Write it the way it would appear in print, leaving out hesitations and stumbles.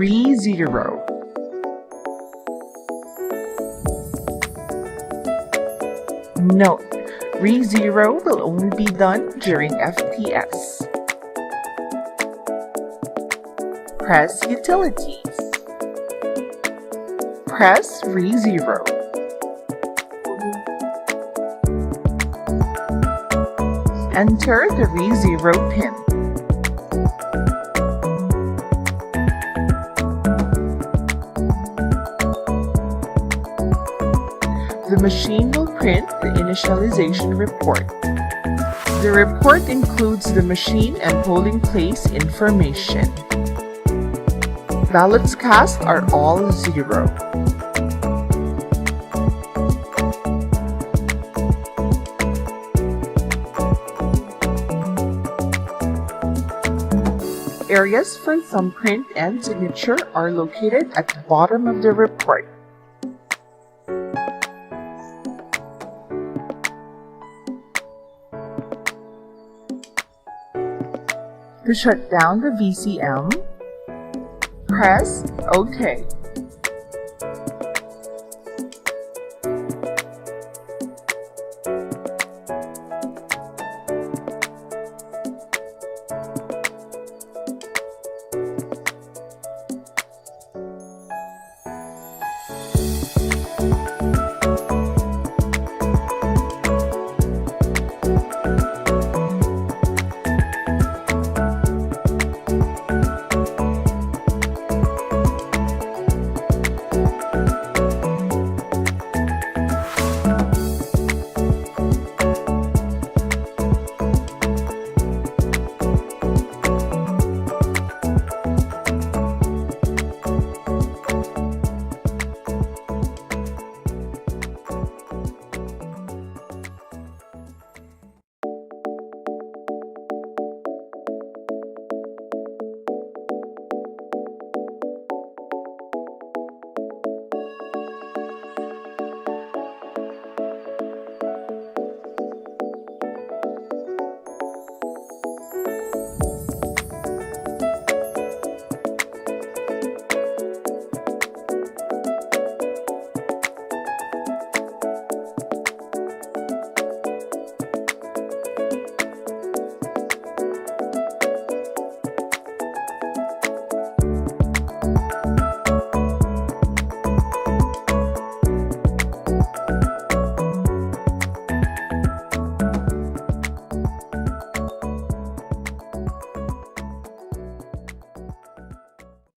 Rezero. Note: Rezero will only be done during FPS. Press Utilities. Press Rezero. Enter the Rezero PIN. The machine will print the Initialization Report. The report includes the machine and polling place information. Ballots cast are all 0. Areas for thumbprint and signature are located at the bottom of the report. To shut down the VCM, press OK.